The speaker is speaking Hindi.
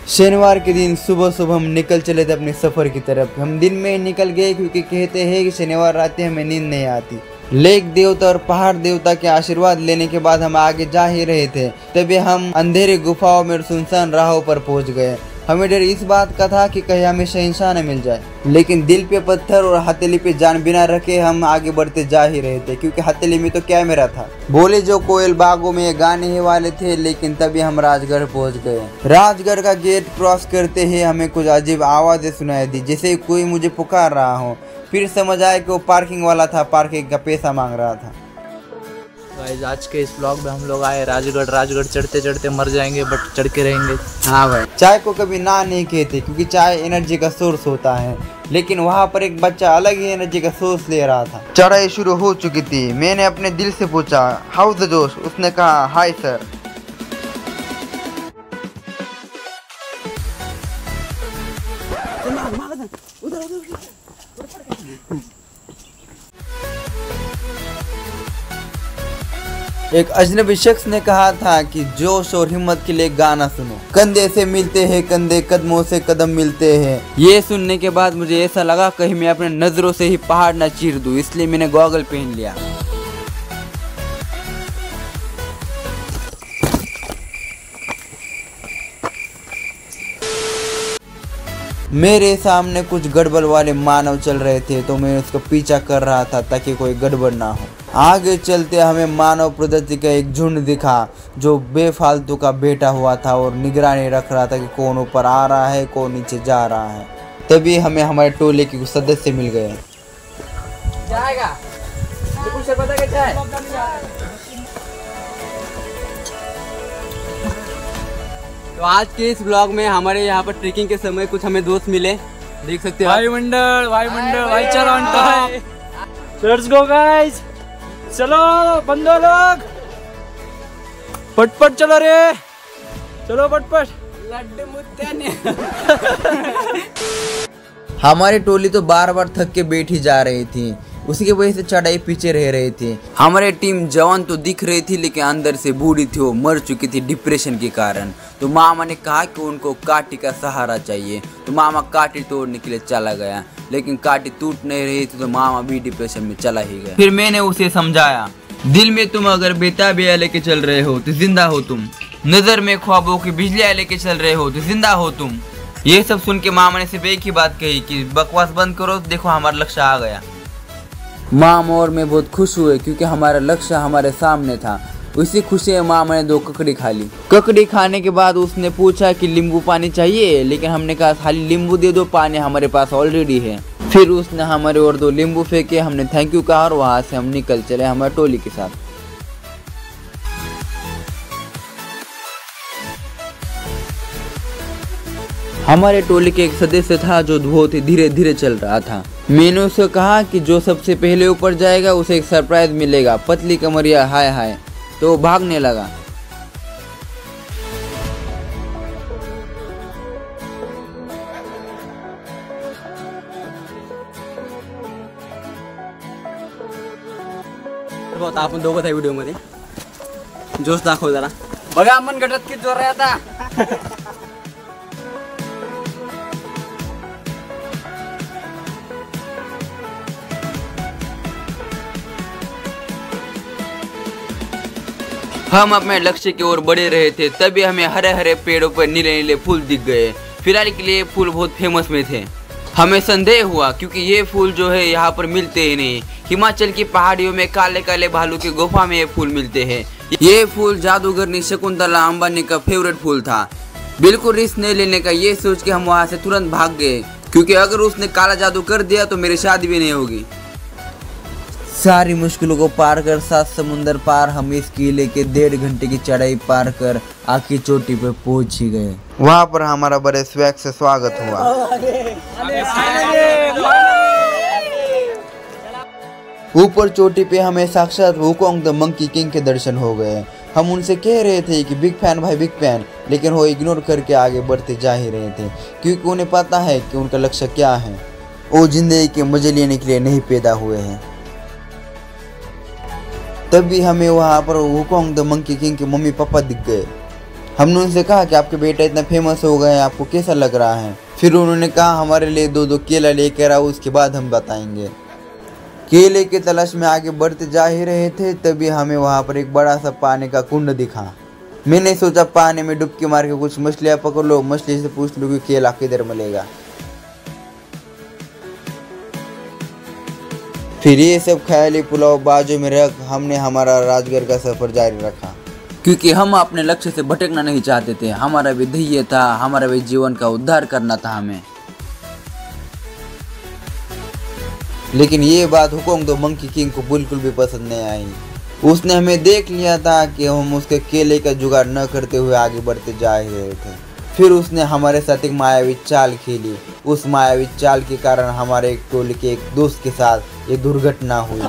शनिवार के दिन सुबह सुबह हम निकल चले थे अपने सफ़र की तरफ। हम दिन में ही निकल गए क्योंकि कहते हैं कि शनिवार रात हमें नींद नहीं आती। लेक देवता और पहाड़ देवता के आशीर्वाद लेने के बाद हम आगे जा ही रहे थे, तभी हम अंधेरे गुफाओं में सुनसान राहों पर पहुंच गए। हमें डर इस बात का था कि कहीं हमें शहंशाह न मिल जाए, लेकिन दिल पे पत्थर और हथेली पे जान बिना रखे हम आगे बढ़ते जा ही रहे थे, क्योंकि हथेली में तो कैमरा था। बोले जो कोयल बागों में गाने ही वाले थे, लेकिन तभी हम राजगढ़ पहुंच गए। राजगढ़ का गेट क्रॉस करते ही हमें कुछ अजीब आवाजें सुनाई दी, जैसे कोई मुझे पुकार रहा हो। फिर समझ आया कि वो पार्किंग वाला था, पार्किंग का पैसा मांग रहा था। गाइस आज के इस ब्लॉग में हम लोग आए राजगढ़। राजगढ़ चढ़ते चढ़ते मर जाएंगे, बट चढ़ के रहेंगे। हाँ भाई, चाय को कभी ना नहीं कहते, क्योंकि चाय एनर्जी का सोर्स होता है। लेकिन वहाँ पर एक बच्चा अलग ही एनर्जी का सोर्स ले रहा था। चढ़ाई शुरू हो चुकी थी। मैंने अपने दिल से पूछा, हाउ द जोश? उसने कहा, हाय सर। एक अजनबी शख्स ने कहा था कि जोश और हिम्मत के लिए गाना सुनो। कंधे से मिलते हैं कंधे, कदमों से कदम मिलते हैं। ये सुनने के बाद मुझे ऐसा लगा कहीं मैं अपने नजरों से ही पहाड़ न चीर दूं, इसलिए मैंने गॉगल पहन लिया। मेरे सामने कुछ गड़बड़ वाले मानव चल रहे थे, तो मैं उसका पीछा कर रहा था ताकि कोई गड़बड़ ना हो। आगे चलते हमें मानव प्रजाति का एक झुंड दिखा, जो बेफालतू का बैठा हुआ था और निगरानी रख रहा था कि कौन ऊपर आ रहा है, कौन नीचे जा रहा है। तभी हमें हमारे टोले के कुछ सदस्य मिल गए। जाएगा कुछ पता क्या है? तो आज के इस ब्लॉग में हमारे यहाँ पर ट्रेकिंग के समय कुछ हमें दोस्त मिले, देख सकते हो। वायुमंडल भाईचारा है। लेट्स गो गाइस, चलो बंदो लोग, पटपट चलो रे, चलो पटपट। लड्डू मुत्ते ने हमारी टोली तो बार बार थक के बैठी जा रही थी, उसी की वजह से चढ़ाई पीछे रह रही थी। हमारी टीम जवान तो दिख रही थी, लेकिन अंदर से बूढ़ी थी, वो मर चुकी थी डिप्रेशन के कारण। तो मामा ने कहा कि उनको काठी का सहारा चाहिए, तो मामा काठी तोड़ने के लिए चला गया, लेकिन काठी टूट नहीं रही थी, तो मामा भी डिप्रेशन में चला ही गया। फिर मैंने उसे समझाया, दिल में तुम अगर बेताबियाँ लेके चल रहे हो तो जिंदा हो तुम, नजर में ख्वाबों की बिजलियाँ लेके चल रहे हो तो जिंदा हो तुम। ये सब सुन के मामा ने सिर्फ एक ही बात कही कि बकवास बंद करो, देखो हमारा लक्ष्य आ गया। मामा और मैं बहुत खुश हुए, क्योंकि हमारा लक्ष्य हमारे सामने था। उसी खुशी में मामा ने 2 ककड़ी खा ली। ककड़ी खाने के बाद उसने पूछा कि नींबू पानी चाहिए, लेकिन हमने कहा खाली नींबू दे दो, पानी हमारे पास ऑलरेडी है। फिर उसने हमारे और 2 नींबू फेंके, हमने थैंक यू कहा और वहाँ से हम निकल चले हमारे टोली के साथ। हमारे टोली के एक सदस्य था जो बहुत ही धीरे धीरे चल रहा था। मैंने उसे कहा कि जो सबसे पहले ऊपर जाएगा उसे एक सरप्राइज मिलेगा, पतली कमरिया हाय हाय। तो वो भागने लगा। बहुत आपण दोघं त्या व्हिडिओ मध्ये जोश दाखव जरा बघा, मन गटात किती जोर आहे आता। हम अपने लक्ष्य की ओर बढ़े रहे थे, तभी हमें हरे हरे पेड़ों पर नीले नीले फूल दिख गए। फिलहाल के लिए फूल बहुत फेमस में थे। हमें संदेह हुआ, क्योंकि ये फूल जो है यहाँ पर मिलते ही नहीं। हिमाचल की पहाड़ियों में काले काले भालू की गुफा में ये फूल मिलते हैं। ये फूल जादूगरनी शकुंतला अंबानी का फेवरेट फूल था। बिल्कुल रिस्क नहीं लेने का ये सोच के हम वहाँ से तुरंत भाग गए, क्योंकि अगर उसने काला जादू कर दिया तो मेरी शादी भी नहीं होगी। सारी मुश्किलों को पार कर 7 समुंदर पार हम इस किले के 1.5 घंटे की चढ़ाई पार कर आखिरी चोटी पर पहुंच ही गए। वहां पर हमारा बड़े स्वैग से स्वागत हुआ। ऊपर चोटी पे हमें साक्षात वुकोंग द मंकी किंग के दर्शन हो गए। हम उनसे कह रहे थे कि बिग फैन भाई बिग फैन, लेकिन वो इग्नोर करके आगे बढ़ते जा ही रहे थे, क्योंकि उन्हें पता है कि उनका लक्ष्य क्या है। वो जिंदगी के मजे लेने के लिए नहीं पैदा हुए हैं। तभी हमें वहाँ पर वुकोंग द मंकी किंग के मम्मी पापा दिख गए। हमने उनसे कहा कि आपके बेटा इतना फेमस हो गए हैं, आपको कैसा लग रहा है। फिर उन्होंने कहा हमारे लिए 2-2 केला लेकर आओ, उसके बाद हम बताएंगे। केले की तलाश में आगे बढ़ते जा ही रहे थे, तभी हमें वहाँ पर एक बड़ा सा पानी का कुंड दिखा। मैंने सोचा पानी में डुबकी मार के कुछ मछलियाँ पकड़ लो, मछली से पूछ लो कि केला किधर मिलेगा। फिर ये सब ख्याली पुलाव बाजू में रख हमने हमारा राजगढ़ का सफर जारी रखा, क्योंकि हम अपने लक्ष्य से भटकना नहीं चाहते थे। हमारा भी ध्येय था, हमारा भी जीवन का उद्धार करना था हमें। लेकिन ये बात हुकोंग द मंकी किंग को बिल्कुल भी पसंद नहीं आई। उसने हमें देख लिया था कि हम उसके केले का जुगाड़ न करते हुए आगे बढ़ते जा ही रहे थे। फिर उसने हमारे साथ एक मायावी चाल खेली। उस मायावी चाल के कारण हमारे एक टोली के एक दोस्त के साथ एक दुर्घटना हुई।